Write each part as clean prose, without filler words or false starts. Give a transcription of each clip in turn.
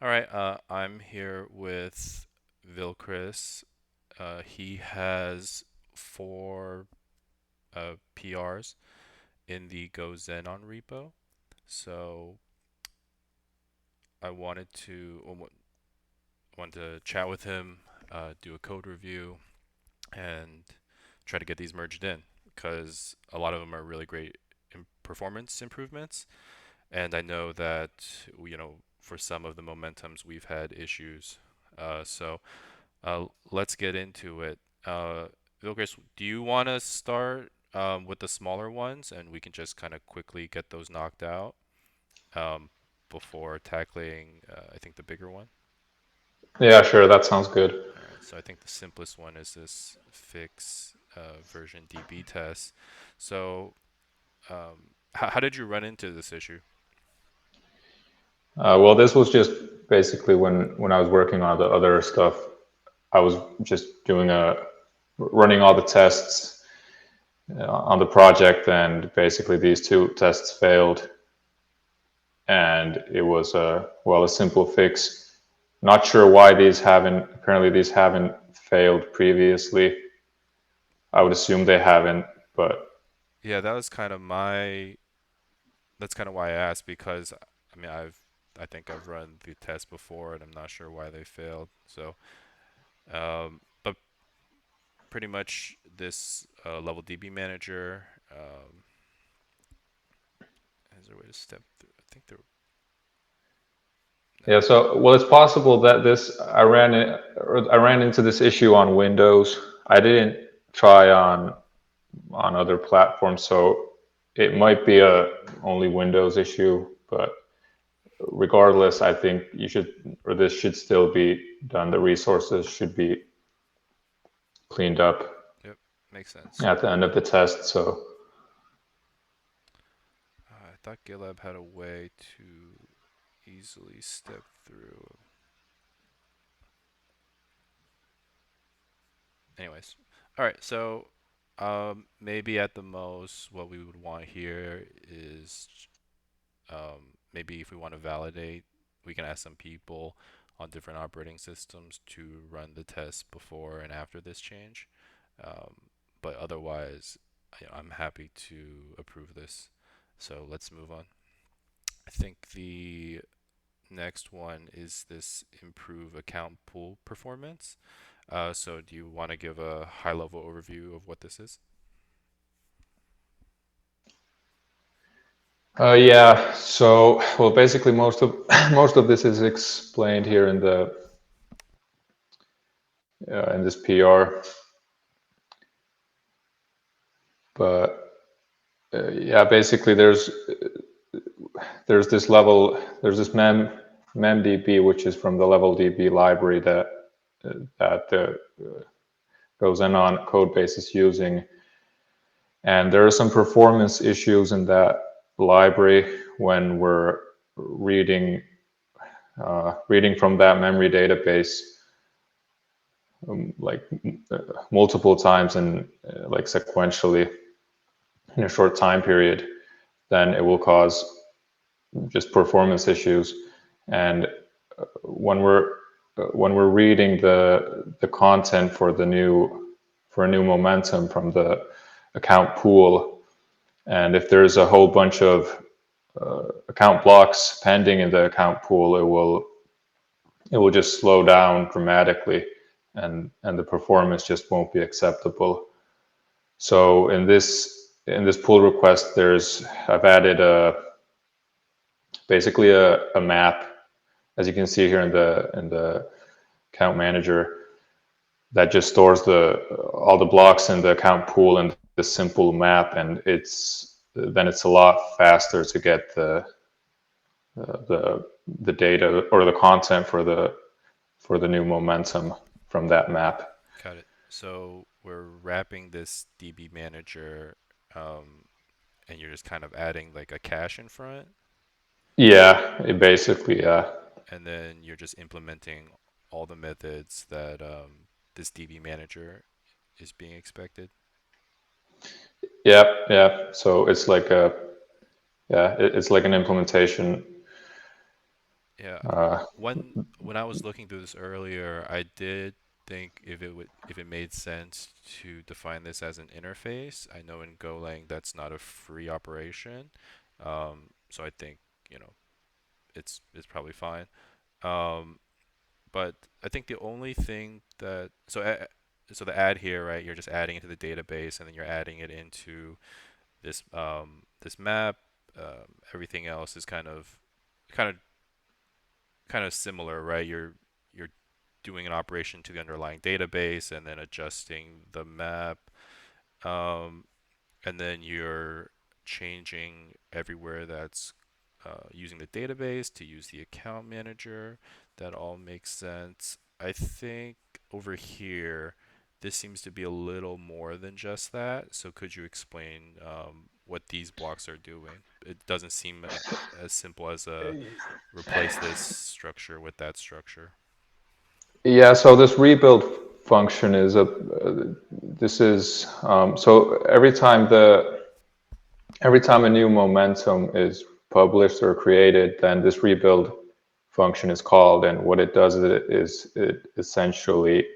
All right, I'm here with Vilchris. He has four PRs in the Go Zenon repo. So I wanted to chat with him, do a code review, and try to get these merged in because a lot of them are really great performance improvements. And I know that for some of the momentums we've had issues. Let's get into it. Vilgris, do you want to start with the smaller ones, and we can just kind of quickly get those knocked out um, before tackling, I think, the bigger one? Yeah, sure. That sounds good. All right. So I think the simplest one is this fix version DB test. So how did you run into this issue? Well, this was just basically when I was working on the other stuff. I was just doing a running all the tests on the project, and basically these two tests failed, and it was a simple fix. Not sure why these haven't. Apparently, these haven't failed previously. I would assume they haven't, but Yeah, that was kind of my. That's kind of why I asked because I mean I think I've run the test before and I'm not sure why they failed. So, but pretty much this level DB manager has a way to step through. I think there. yeah. So, well, it's possible that this I ran into this issue on Windows. I didn't try on other platforms, so it might be a only Windows issue. But regardless, I think you should, or this should still be done. The resources should be cleaned up Yep, makes sense. at the end of the test. So, I thought GitLab had a way to easily step through. Anyways, all right. So maybe at the most, what we would want here is maybe if we want to validate, we can ask some people on different operating systems to run the test before and after this change. Um, but otherwise, I'm happy to approve this. So let's move on. I think the next one is this improve account pool performance. So do you want to give a high level overview of what this is? yeah. So, well, basically, most of most of this is explained here in this PR. But yeah, basically, there's this level, there's this memdb, which is from the level DB library that goes in on code base is using, and there are some performance issues in that library when we're reading reading from that memory database like multiple times and like sequentially in a short time period, then it will cause just performance issues. And when we're reading the content for the new for a new momentum from the account pool, and if there's a whole bunch of account blocks pending in the account pool, it will just slow down dramatically, and the performance just won't be acceptable. So in this pull request, there's I've added basically a map, as you can see here in the account manager, that just stores the all the blocks in the account pool in this simple map, and it's a lot faster to get the data or the content for the new momentum from that map. Got it. So we're wrapping this DB manager, um, and you're just kind of adding like a cache in front, Yeah, it basically, and then you're just implementing all the methods that this DB manager is being expected. yeah, yeah. So it's like a, yeah, it's like an implementation Yeah. Uh, When I was looking through this earlier, I did think if it made sense to define this as an interface. I know in Golang that's not a free operation. So I think, you know, it's probably fine. Um, but I think the only thing that so the add here, right? You're just adding it to the database, and then you're adding it into this map. Everything else is kind of kind of similar, right? You're doing an operation to the underlying database and then adjusting the map, um, and then you're changing everywhere that's using the database to use the account manager. That all makes sense. I think over here, this seems to be a little more than just that. So could you explain what these blocks are doing? It doesn't seem as simple as a replace this structure with that structure. yeah, so this rebuild function is this is so every time a new momentum is published or created, then this rebuild function is called, and what it does is it essentially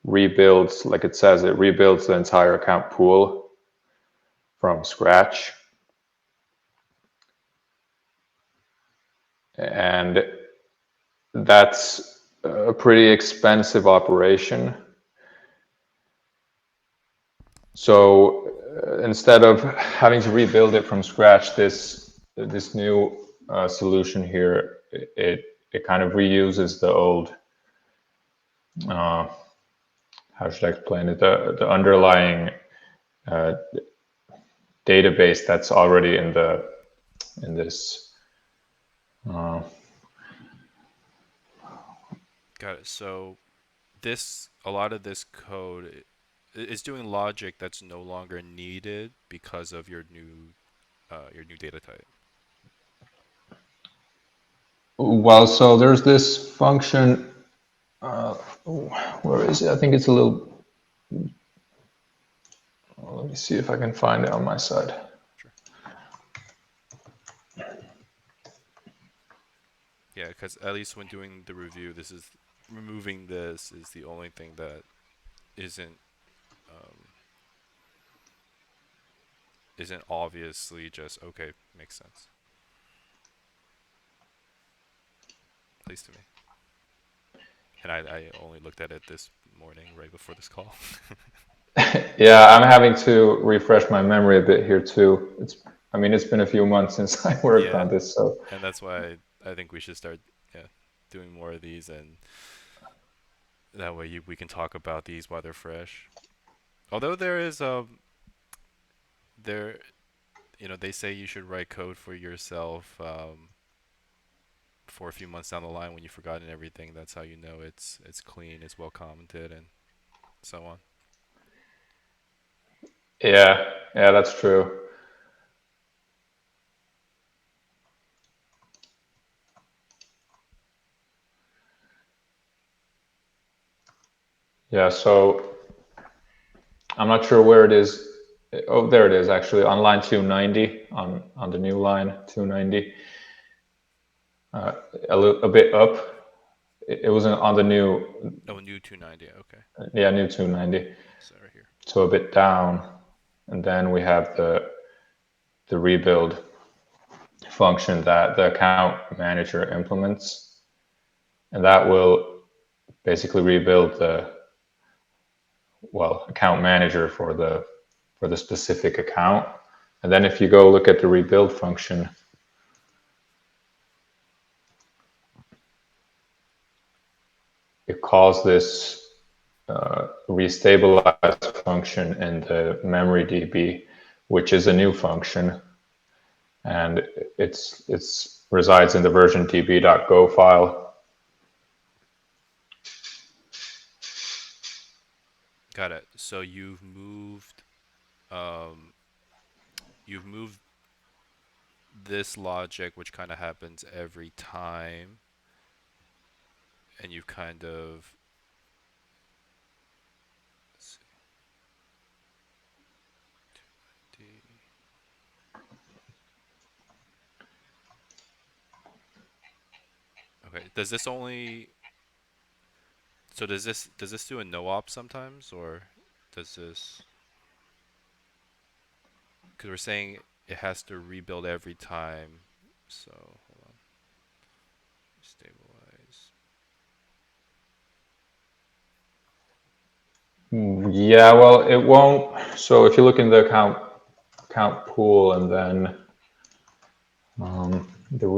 rebuilds, like it says, it rebuilds the entire account pool from scratch, and that's a pretty expensive operation. So instead of having to rebuild it from scratch, this new solution here, it kind of reuses the old, uh, how should I explain it, the underlying uh, database that's already in this. Uh, Got it. So a lot of this code is doing logic that's no longer needed because of your new data type. well, so there's this function. Uh, where is it? I think it's a little. Let me see if I can find it on my side. Sure. Yeah, because at least when doing the review, this is removing this is the only thing that isn't um, isn't obviously just okay, makes sense. At least to me. And I only looked at it this morning, right before this call. Yeah, I'm having to refresh my memory a bit here too. I mean, it's been a few months since I worked Yeah, on this, so and that's why I think we should start, yeah, doing more of these, and that way we can talk about these while they're fresh. Although there they say you should write code for yourself for a few months down the line when you've forgotten everything. That's how you know it's clean, it's well commented, and so on. yeah, yeah, that's true. Yeah, so I'm not sure where it is. Oh, there it is, actually, on line 290, on the new line 290, uh, a bit up. It was on the new, Oh, new 290. Okay, yeah, new 290, so right here. so a bit down, and then we have the rebuild function that the account manager implements, and that will basically rebuild the, well, account manager for the specific account. And then if you go look at the rebuild function, it calls this restabilize function in the memory DB, which is a new function, and it's resides in the version db.go file. Got it. So um you've moved this logic, which kind of happens every time, and you've kind of let's see, Okay. Does this only so does this do a no op sometimes, or does this, because we're saying it has to rebuild every time. So hold on. Stabilize. Yeah, well, it won't. So if you look in the account pool and then the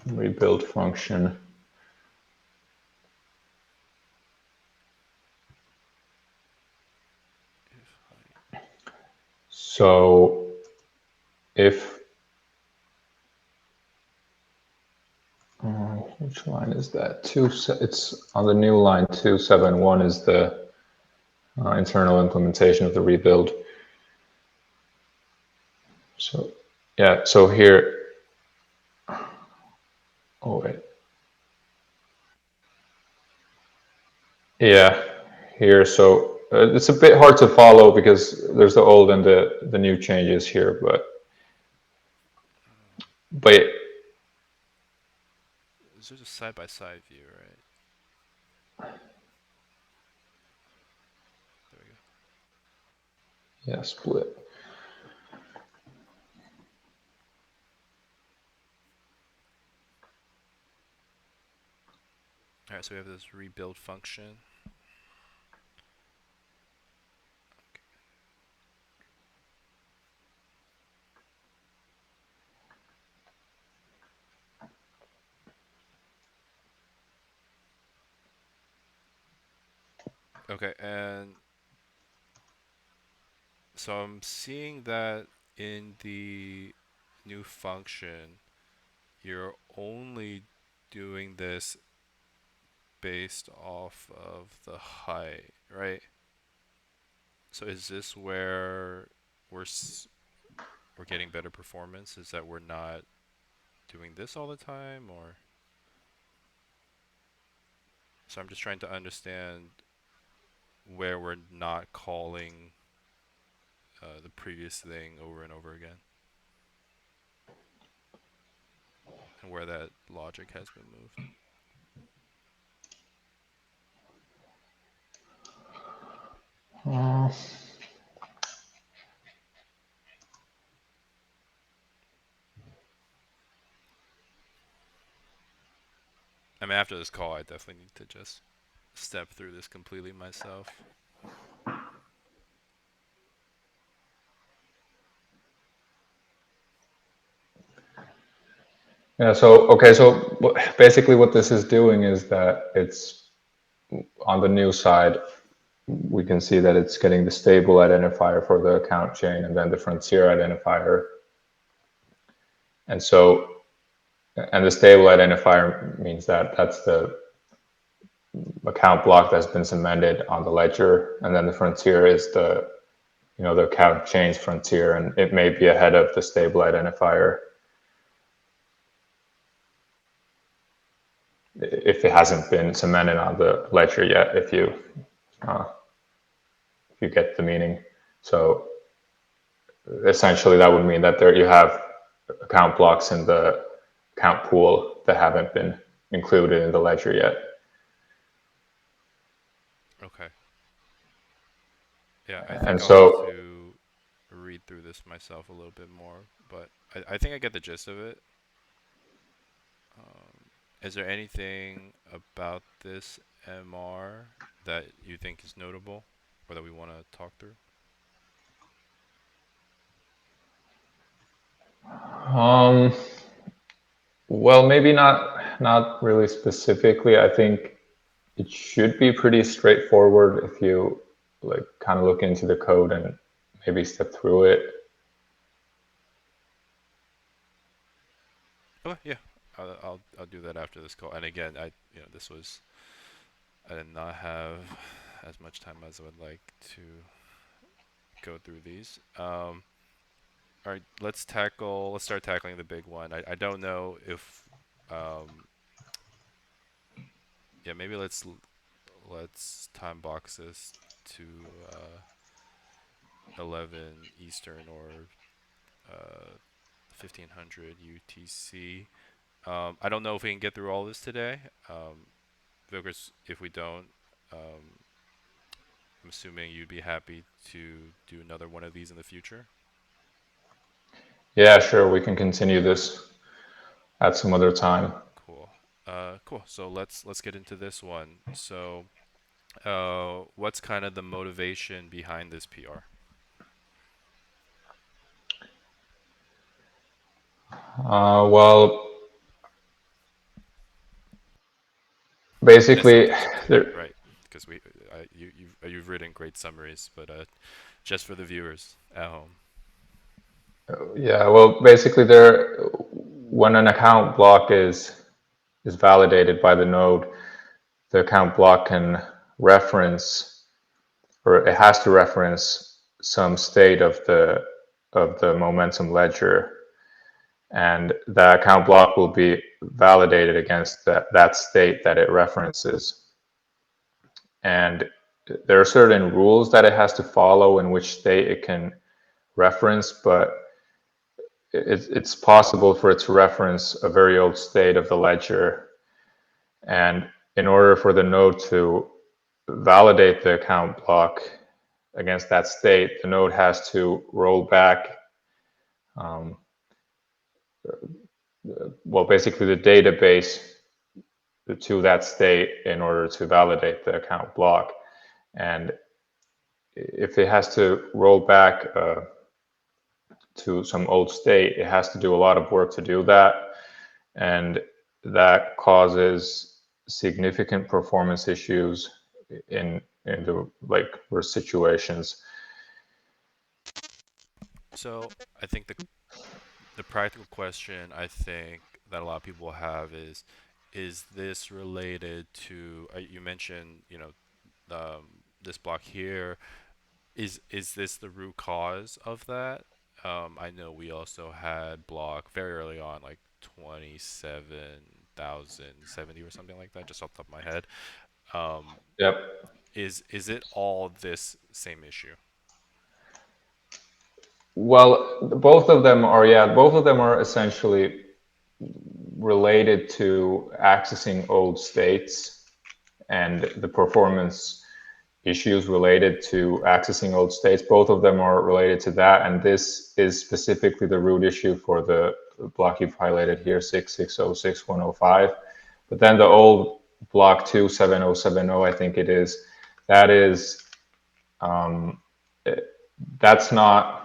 rebuild function. If height. So if which line is that? It's on the new line 271 is the internal implementation of the rebuild. So yeah, so here. Oh wait. Yeah, here. So it's a bit hard to follow because there's the old and the new changes here, but This is a side by side view, right? There we go. yeah, split. All right, so we have this rebuild function. Okay, and so I'm seeing that in the new function, you're only doing this based off of the height, right? So is this where we're we're getting better performance? Is that we're not doing this all the time, or so I'm just trying to understand where we're not calling the previous thing over and over again, and where that logic has been moved. Uh, I mean, after this call, I definitely need to just step through this completely myself. yeah. So okay. So basically, what this is doing is that it's on the new side. We can see that it's getting the stable identifier for the account chain and then the frontier identifier. And so, and the stable identifier means that that's the account block that's been cemented on the ledger, and then the frontier is the account change frontier, and it may be ahead of the stable identifier if it hasn't been cemented on the ledger yet. Uh, if you get the meaning, so essentially that would mean that there you have account blocks in the account pool that haven't been included in the ledger yet. Okay. Yeah, I And think I'll have so, to read through this myself a little bit more, but I think I get the gist of it. Is there anything about this MR that you think is notable or that we want to talk through? um, well, maybe not really specifically. I think it should be pretty straightforward if you like kind of look into the code and maybe step through it. Okay, yeah. I'll do that after this call. And again, this was I did not have as much time as I would like to go through these. All right, let's start tackling the big one. I don't know if um yeah, maybe let's time box this to 11 Eastern or 1500 UTC. I don't know if we can get through all this today. Because if we don't, um, I'm assuming you'd be happy to do another one of these in the future. Yeah, sure, we can continue this at some other time. Cool. Cool. So let's get into this one. So, what's kind of the motivation behind this PR? Well, In a basically, sentence or two, there, right? Because you've written great summaries, but just for the viewers at home. yeah, well, basically, when an account block is validated by the node, the account block can reference, or it has to reference some state of the momentum ledger, and the account block will be validated against that state that it references. And there are certain rules that it has to follow in which state it can reference, but it's possible for it to reference a very old state of the ledger. And in order for the node to validate the account block against that state, the node has to roll back, um, well, basically the database to that state in order to validate the account block. And if it has to roll back to some old state, it has to do a lot of work to do that. And that causes significant performance issues in the like worst situations. So I think the practical question I think that a lot of people have is this related to you mentioned this block here is this the root cause of that? I know we also had block very early on, like 27,070 or something like that, just off the top of my head. Um, Yep. is it all this same issue? Well, both of them are essentially related to accessing old states and the performance issues related to accessing old states. Both of them are related to that, and this is specifically the root issue for the block you've highlighted here, 6606105. But then the old block 27070, I think it is, that is um, that's not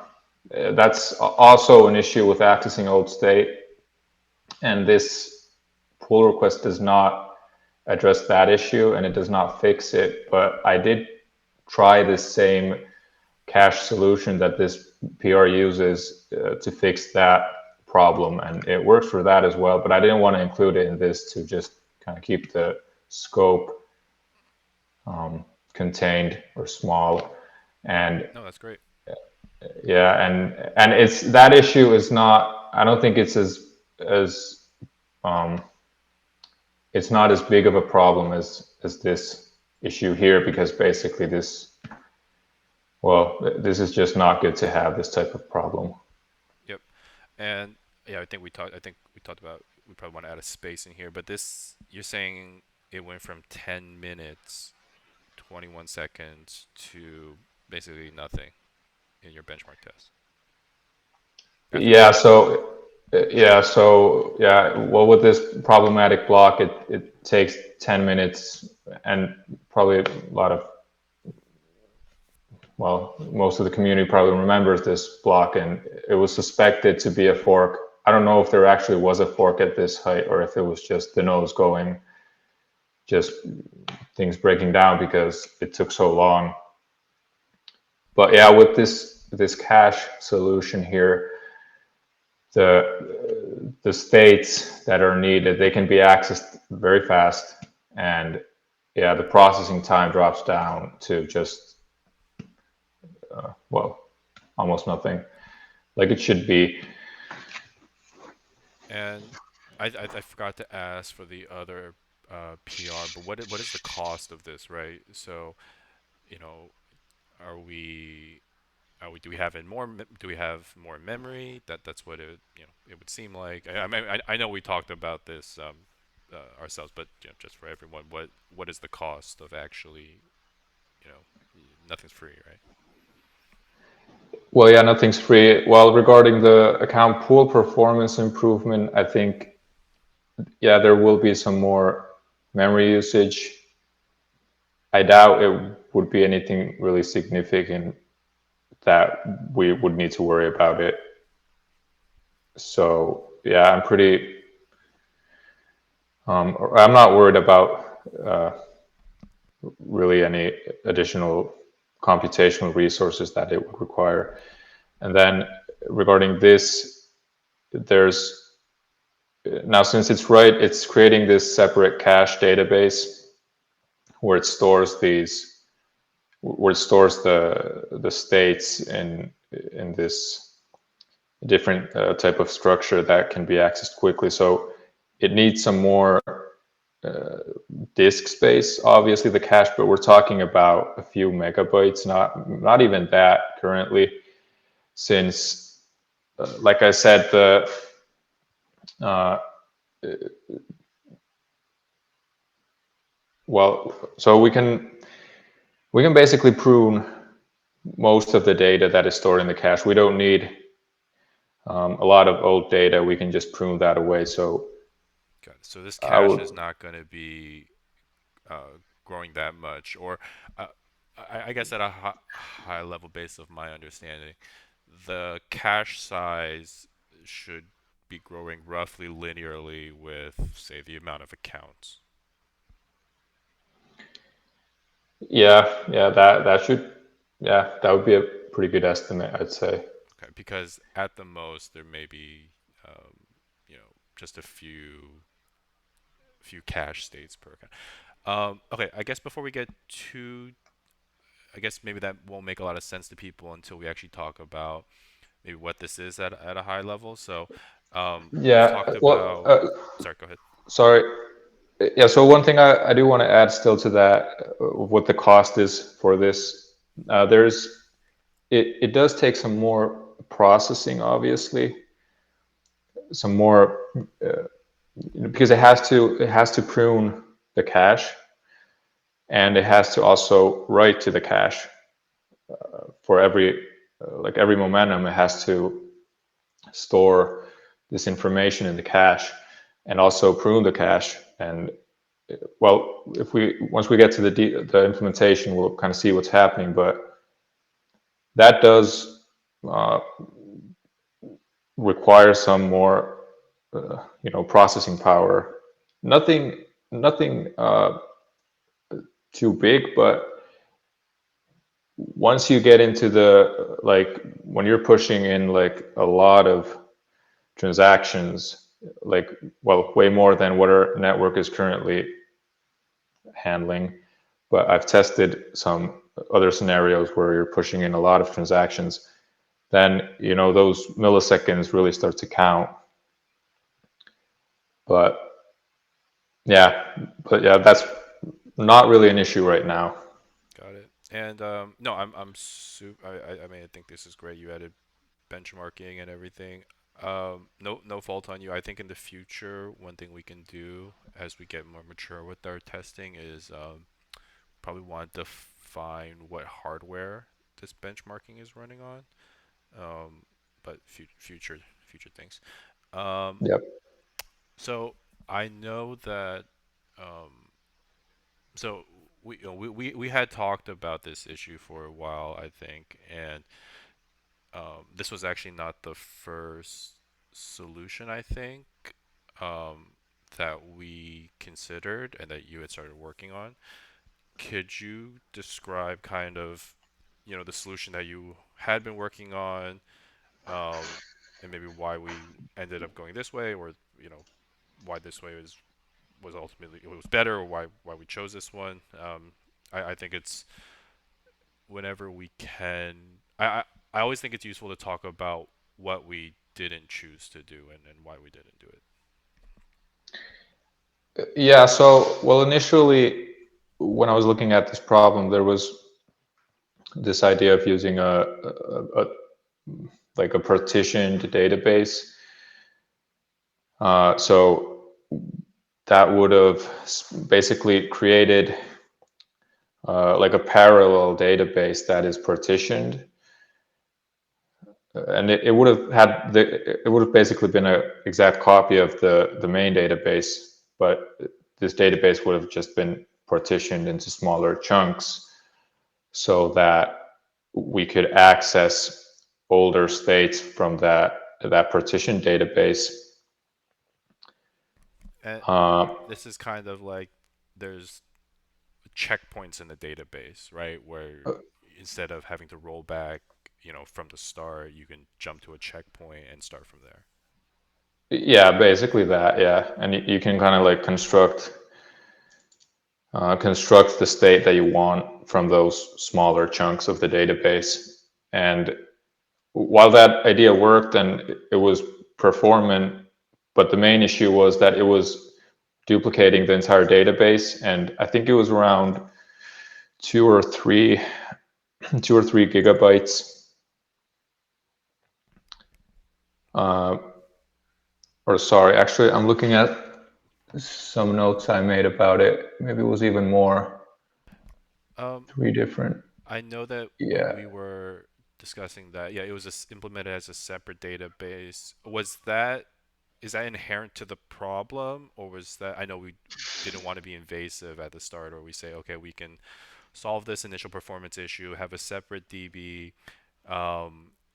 that's also an issue with accessing old state, and this pull request does not address that issue and it does not fix it. But I did try this same cache solution that this PR uses to fix that problem, and it works for that as well. But I didn't want to include it in this to just kind of keep the scope contained or small. And No, that's great. yeah, and it's that issue is not. I don't think it's as um, it's not as big of a problem as this issue here, because basically this is just not good to have this type of problem. Yep. And yeah, I think we talked about we probably want to add a space in here, but this you're saying it went from 10 minutes, 21 seconds to basically nothing in your benchmark test after Yeah, 10 minutes. well, with this problematic block, it takes 10 minutes, and probably a lot of, well, most of the community probably remembers this block, and it was suspected to be a fork. I don't know if there actually was a fork at this height or if it was just the nose going, just things breaking down because it took so long. But yeah, with this cache solution here, the states that are needed, they can be accessed very fast, and yeah, the processing time drops down to just well, almost nothing, like it should be. And I forgot to ask for the other PR, but what is the cost of this, right? So, you know, are we do we have in more? Do we have more memory? That's what it it would seem like. I mean, I know we talked about this ourselves, but just for everyone, what is the cost of actually you know nothing's free, right? Well, yeah, nothing's free. Well, regarding the account pool performance improvement, I think, yeah, there will be some more memory usage. I doubt it would be anything really significant that we would need to worry about it. So, yeah, I'm not worried about really any additional computational resources that it would require. And then regarding this, there's now, since it's creating this separate cache database where it stores the states in this different type of structure that can be accessed quickly. So it needs some more disk space, obviously the cache, but we're talking about a few megabytes, not even that currently, since like I said, the uh, well, so we can basically prune most of the data that is stored in the cache. We don't need a lot of old data. We can just prune that away. So Got it. So this I cache would, is not going to be growing that much, or uh, I guess at a high level base of my understanding, the cache size should be growing roughly linearly with, say, the amount of accounts. yeah, that should, yeah, that would be a pretty good estimate, I'd say. Okay, because at the most there may be, just a few cache states per account. Okay, I guess before we get to, I guess maybe that won't make a lot of sense to people until we actually talk about maybe what this is at a high level. So, we've Yeah, talked well, about. Sorry, go ahead. sorry. Yeah, so one thing I do want to add still to that, what the cost is for this, it does take some more processing, obviously, some more, because it has to prune the cache, and it has to also write to the cache for every momentum. It has to store this information in the cache and also prune the cache. And well, if we once we get to the implementation, we'll kind of see what's happening. But that does uh, require some more, processing power. Nothing too big, but once you get into the like when you're pushing in like a lot of transactions, like, well, way more than what our network is currently handling. But I've tested some other scenarios where you're pushing in a lot of transactions, then those milliseconds really start to count. But yeah, but yeah, that's not really an issue right now. Got it. And no, I'm super. I mean, I think this is great. You added benchmarking and everything. No fault on you. I think in the future, one thing we can do as we get more mature with our testing is probably want to define what hardware this benchmarking is running on. Um, but future things. Um, Yep. so I know that. Um, so we had talked about this issue for a while, I think, and this was actually not the first solution, I think, um, that we considered and that you had started working on. Could you describe kind of, the solution that you had been working on, um, and maybe why we ended up going this way, or why this way was ultimately it was better, or why we chose this one? I think it's whenever we can. I always think it's useful to talk about what we didn't choose to do and why we didn't do it. Yeah. So, well, initially, when I was looking at this problem, this idea of using a like a partitioned database. So that would have basically created like a parallel database that is partitioned, and it would have had it would have basically been an exact copy of the main database, but this database would have just been partitioned into smaller chunks so that we could access older states from that partition database. And Uh, this is kind of like there's checkpoints in the database, right? Where instead of having to roll back, from the start, you can jump to a checkpoint and start from there. yeah, basically that. Yeah, and you can kind of like construct the state that you want from those smaller chunks of the database. And while that idea worked and it was performant, but the main issue was that it was duplicating the entire database, and I think it was around two or three 2 or 3 gigabytes. Uh, or sorry, actually, I'm looking at some notes I made about it. Maybe it was even more. Um, Three different. I know that when Yeah. we were discussing that, yeah, it was implemented as a separate database. Is that inherent to the problem, or was that, I know we didn't want to be invasive at the start, or we say, okay, we can solve this initial performance issue, have a separate DB,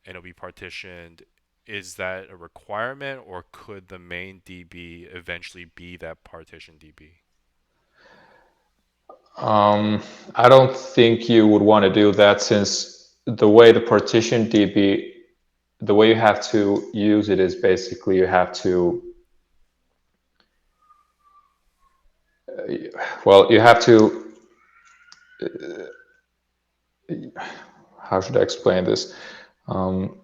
and it'll be partitioned. Is that a requirement, or could the main DB eventually be that partition DB? Um, I don't think you would want to do that since the way the partition DB, the way you have to use it is basically you have to, well, you have to, how should I explain this? Um,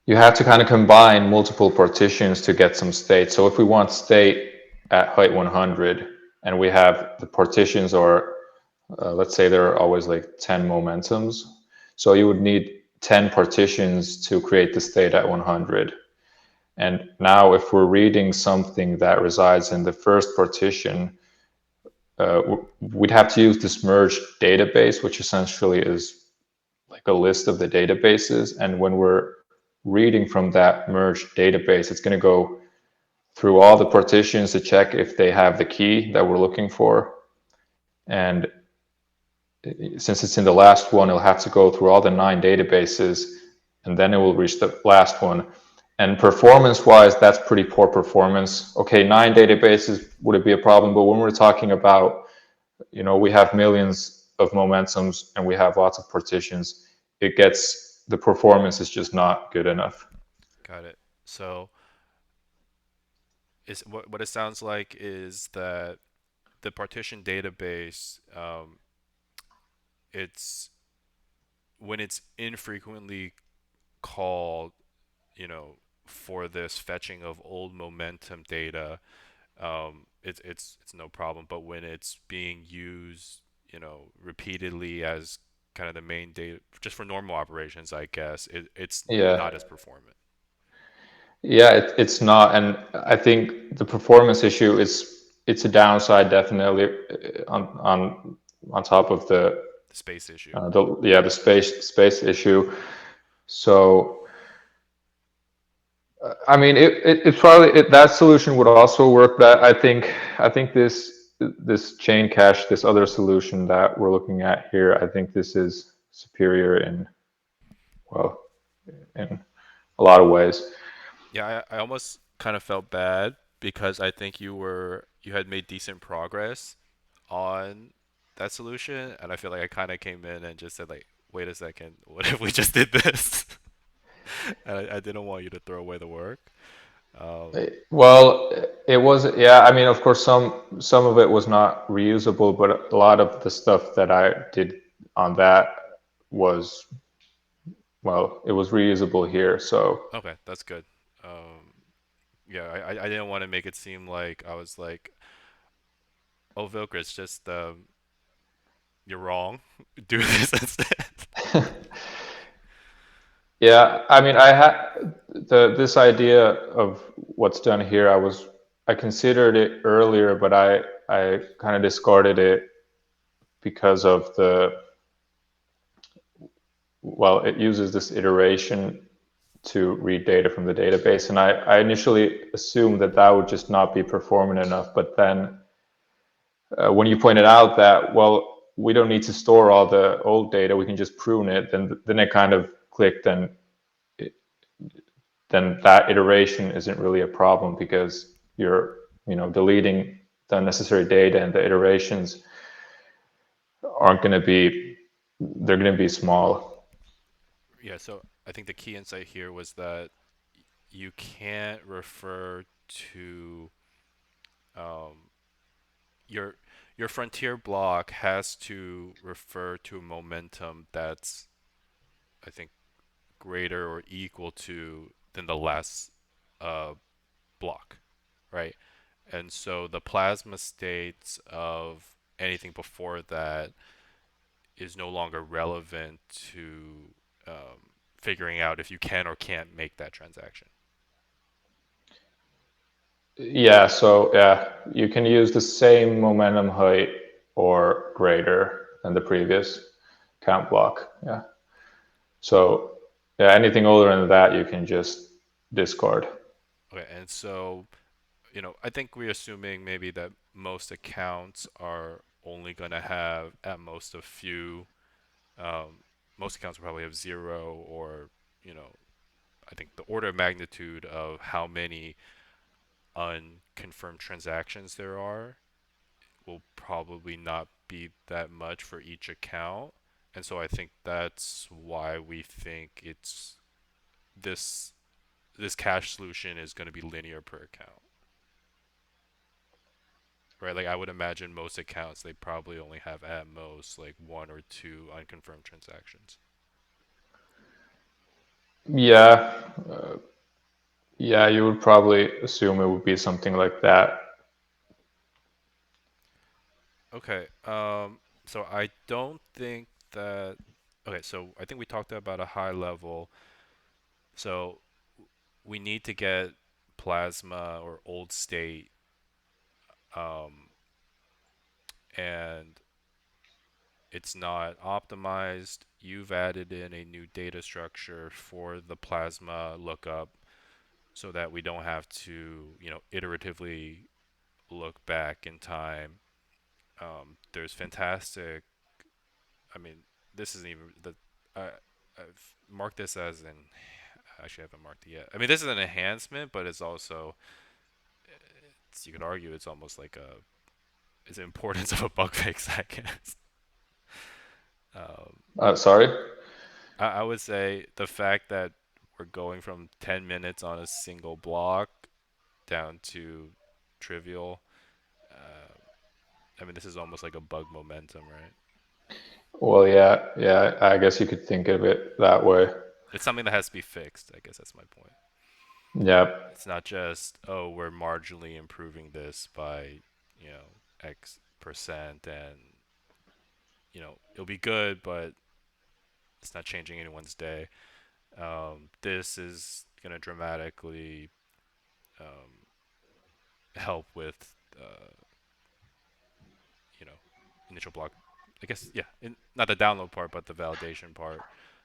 you have to kind of combine multiple partitions to get some state. So if we want state at height 100 and we have the partitions are, let's say there are always like 10 momentums. So you would need 10 partitions to create the state at 100. And now if we're reading something that resides in the first partition, we'd have to use this merged database, which essentially is like a list of the databases. And when we're reading from that merged database, it's going to go through all the partitions to check if they have the key that we're looking for. And since it's in the last one, it'll have to go through all the 9 databases and then it will reach the last one. And performance wise, that's pretty poor performance. Okay, 9 databases, would it be a problem? But when we're talking about, we have millions of momentums and we have lots of partitions, the performance is just not good enough. Got it. So is what it sounds like is that the partition database, it's when it's infrequently called, for this fetching of old momentum data, it's no problem. But when it's being used, repeatedly as kind of the main data, just for normal operations, I guess it's Yeah. not as performant. Yeah, it's not, and I think the performance issue is it's a downside definitely on top of The space issue. the space issue. So I mean it's probably that solution would also work. But I think this chain cache, this other solution that we're looking at here, I think this is superior in, well, in a lot of ways. Yeah, I almost kind of felt bad because I think you had made decent progress on that solution, and I feel like I kind of came in and just said like, wait a second, what if we just did this? And I didn't want you to throw away the work. Um, Well, it was, yeah. I mean, of course, some of it was not reusable, but a lot of the stuff that I did on that was, well, it was reusable here. So okay, that's good. Um, yeah, I didn't want to make it seem like I was like, oh, Vilker, it's just you're wrong. Do this instead. Yeah, I mean, I had this idea of what's done here. I considered it earlier, but I kind of discarded it because of the well, it uses this iteration to read data from the database, and I initially assumed that that would just not be performant enough. But then when you pointed out that well, we don't need to store all the old data, we can just prune it, then it kind of clicked, and then that iteration isn't really a problem because you're deleting the unnecessary data, and the iterations aren't going to be they're going to be small. Yeah, so I think the key insight here was that you can't refer to um, your your frontier block has to refer to a momentum that's, I think, greater or equal to than the last uh, block, right? And so the plasma states of anything before that is no longer relevant to figuring out if you can or can't make that transaction. Yeah, so yeah, you can use the same momentum height or greater than the previous count block. Yeah. So yeah, anything older than that you can just discard. Okay, and so I think we're assuming maybe that most accounts are only going to have at most a few. Um, Most accounts will probably have zero, or you know, I think the order of magnitude of how many unconfirmed transactions there are will probably not be that much for each account. And so I think that's why we think it's this this cache solution is going to be linear per account, right? Like I would imagine most accounts they probably only have at most like one or two unconfirmed transactions. Yeah, yeah, you would probably assume it would be something like that. Okay. So I don't think that. Okay. So I think we talked about a high level. So we need to get plasma or old state, um, and it's not optimized. You've added in a new data structure for the plasma lookup so that we don't have to, iteratively look back in time. There's fantastic. I mean, this isn't even the. I, I've marked this as an. Actually, I haven't marked it yet. I mean, this is an enhancement, but it's also. You could argue it's almost like a. It's the importance of a bug fix, I guess. Um, Sorry. I would say the fact that we're going from 10 minutes on a single block down to trivial. Uh, I mean, this is almost like a bug momentum, right? Well, yeah, yeah, I guess you could think of it that way. It's something that has to be fixed. I guess that's my point. Yeah, It's not just, oh, we're marginally improving this by, X percent, and, it'll be good, but it's not changing anyone's day. This is going to dramatically um, help with, you know, initial block. I guess, yeah, not the download part, but the validation part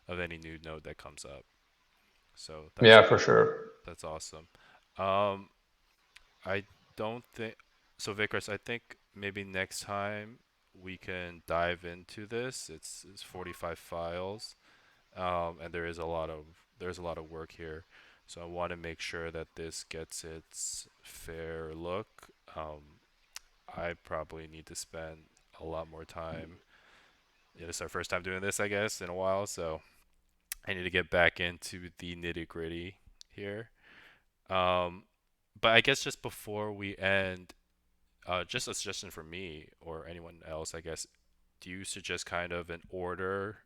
of any new node that comes up. So yeah, for sure. that's awesome. Um, I don't think so, Vickers. I think maybe next time we can dive into this. It's 45 files, and there's a lot of work here. So I want to make sure that this gets its fair look. I probably need to spend a lot more time. Yeah, this is our first time doing this, I guess, in a while. So I need to get back into the nitty gritty here. Um, but I guess just before we end, just a suggestion for me or anyone else, I guess, do you suggest kind of an order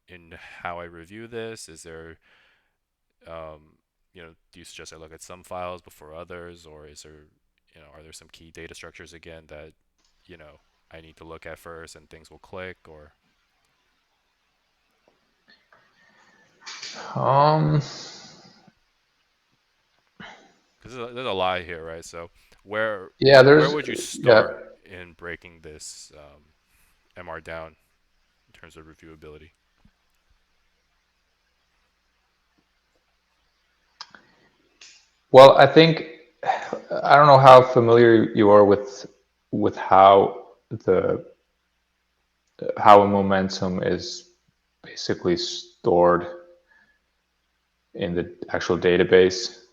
in how I review this? Is there, do you suggest I look at some files before others, or is there, are there some key data structures again that, you know? I need to look at first and things will click, or Um, because there's a lot here, right? So where yeah, where there's, would you yeah. start in breaking this MR down in terms of reviewability? Well, I think I don't know how familiar you are with the how a momentum is basically stored in the actual database.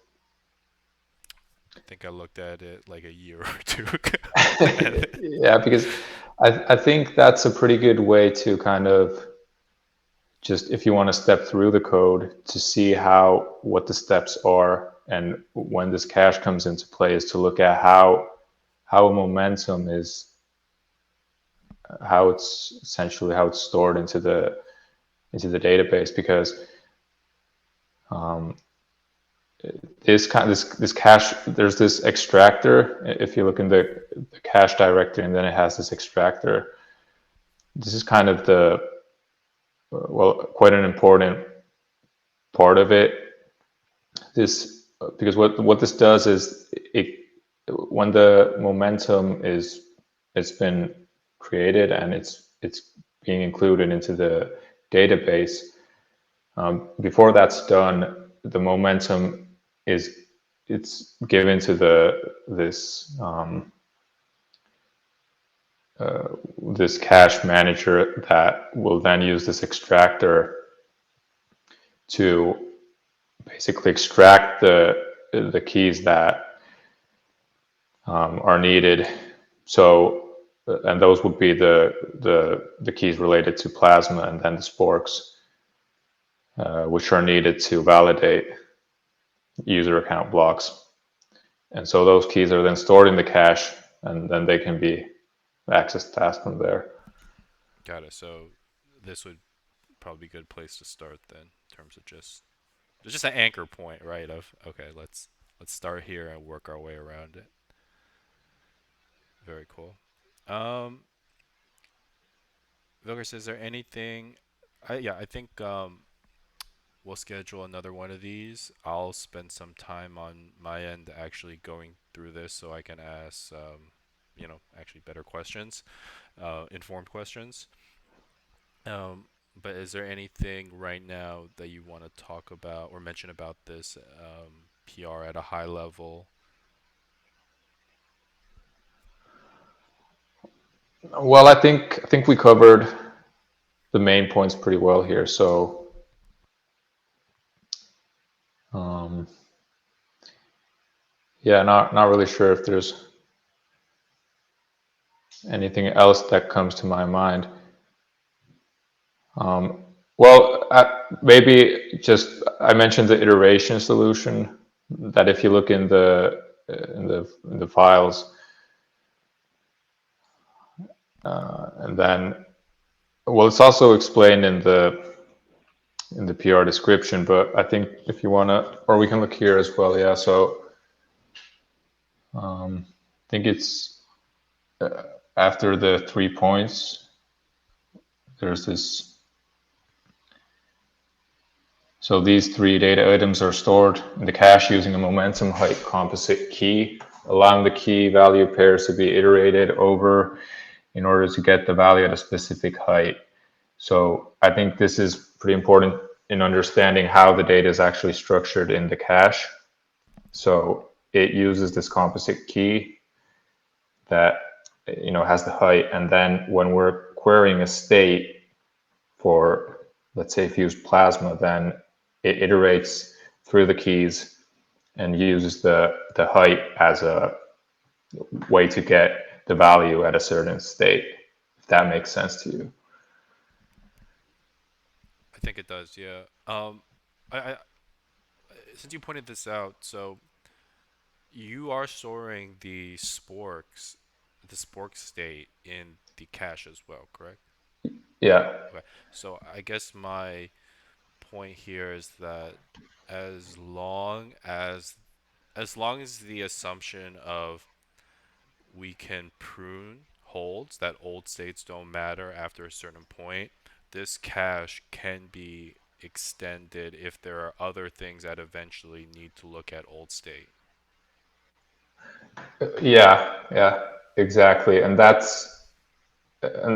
I think I looked at it like a year or two ago. And Yeah, because I think that's a pretty good way to kind of just if you want to step through the code to see how what the steps are and when this cache comes into play is to look at how a momentum is how it's essentially how it's stored into the database because um, this cache there's this extractor if you look in the cache directory and then it has this extractor. This is kind of the well quite an important part of it. This because what this does is it when the momentum is it's been created and it's being included into the database. Before that's done, the momentum is it's given to the this cache manager that will then use this extractor to basically extract the keys that are needed. So, and those would be the keys related to plasma and then the sporks, which are needed to validate user account blocks. And so those keys are then stored in the cache, and then they can be accessed tasked from there. got it. So this would probably be a good place to start then, in terms of just an anchor point, right? Of okay, let's start here and work our way around it. Very cool. Um, Vilgers, is there anything? Yeah, I think we'll schedule another one of these. I'll spend some time on my end actually going through this so I can ask, actually better questions, informed questions. Um, but is there anything right now that you want to talk about or mention about this PR at a high level? Well, I think we covered the main points pretty well here. So um, yeah, not really sure if there's anything else that comes to my mind. Um, well, maybe just I mentioned the iteration solution that if you look in the files and then well, it's also explained in the PR description, but I think if you wanna, or we can look here as well. Yeah, so I think it's after the 3 points, there's this. So these three data items are stored in the cache using a momentum height composite key, allowing the key value pairs to be iterated over in order to get the value at a specific height. So I think this is pretty important in understanding how the data is actually structured in the cache. So it uses this composite key that has the height, and then when we're querying a state for, let's say, fused plasma, then it iterates through the keys and uses the height as a way to get the value at a certain state. If that makes sense to you. I think it does, yeah. I since you pointed this out, so you are storing the spork state in the cache as well, correct? Yeah. Okay. So I guess my point here is that as long as as long as the assumption of we can prune holds, that old states don't matter after a certain point, this cache can be extended if there are other things that eventually need to look at old state. Yeah, yeah, exactly. And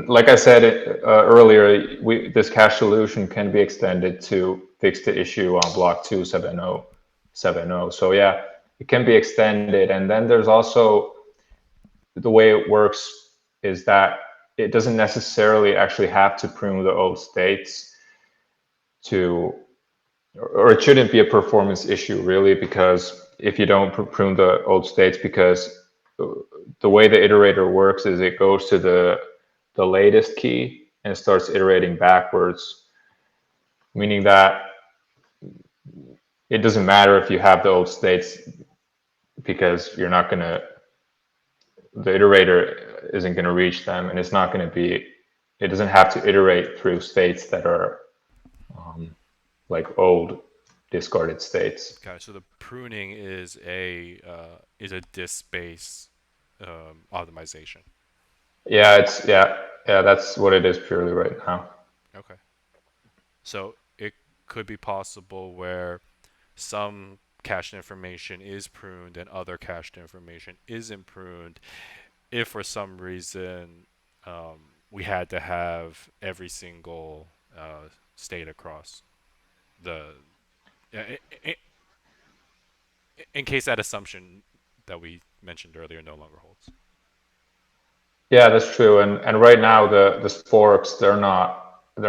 like I said earlier, this cache solution can be extended to fix the issue on block 27070. So yeah, it can be extended. And then there's also the way it works is that it doesn't necessarily actually have to prune the old states to, or it shouldn't be a performance issue really, because if you don't prune the old states, because the way the iterator works is it goes to the latest key and starts iterating backwards, meaning that it doesn't matter if you have the old states, because you're not going to, the iterator isn't going to reach them, and it's not going to be, it doesn't have to iterate through states that are like old discarded states. Okay, so the pruning is a disk based optimization. Yeah, that's what it is purely right now. Okay, so it could be possible where some cached information is pruned and other cached information isn't pruned if for some reason we had to have every single state across the in case that assumption that we mentioned earlier no longer holds. Yeah, that's true. And right now the sporks, they're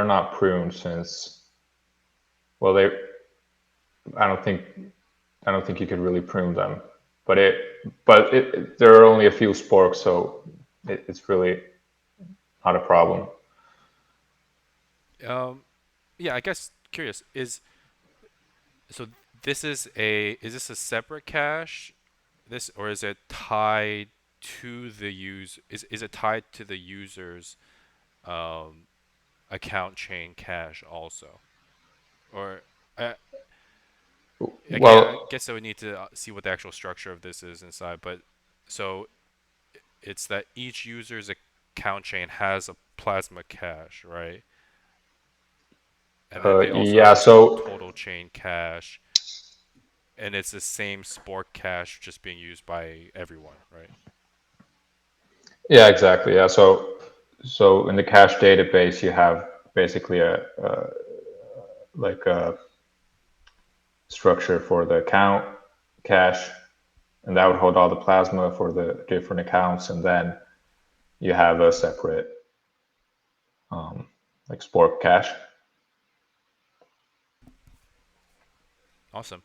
not pruned, since, well, they, I don't think I don't think you could really prune them. But there are only a few sporks, so it's really not a problem. Um, yeah, I guess curious is so is this a separate cache this or is it tied to the use is it tied to the user's um, account chain cache also or uh, again I Well, guess I would need to see what the actual structure of this is inside but so it's that each user's account chain has a plasma cache right and then they also have yeah, a so total chain cache and it's the same Spork cache just being used by everyone, right? yeah, exactly. Yeah, so in the cache database, you have basically like a structure for the account cache, and that would hold all the plasma for the different accounts, and then you have a separate like Spork cache. Awesome.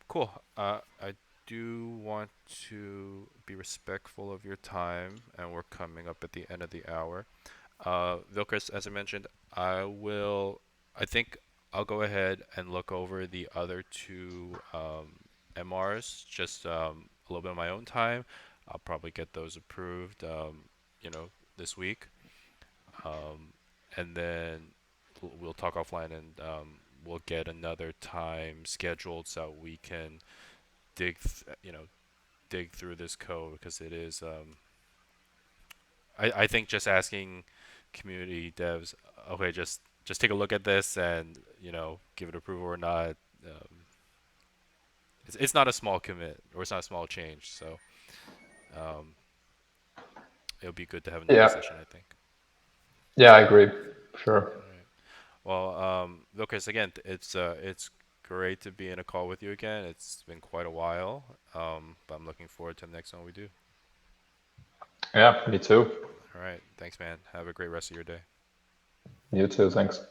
Cool. I do want to be respectful of your time, and we're coming up at the end of the hour. Vilkers, as I mentioned, I will. I think I'll go ahead and look over the other two MRs just a little bit of my own time. I'll probably get those approved, this week. And then we'll talk offline and we'll get another time scheduled so we can dig through this code because it is. I think just asking community devs, okay, just take a look at this and give it approval or not. Um, it's not a small commit or it's not a small change, so um, it'll be good to have another Yeah, session. I think. yeah, I agree. Sure. All right. Well, Lucas, again, it's great to be in a call with you again. It's been quite a while, but I'm looking forward to the next one we do. Yeah, me too. All right, thanks, man. Have a great rest of your day. You too. Thanks.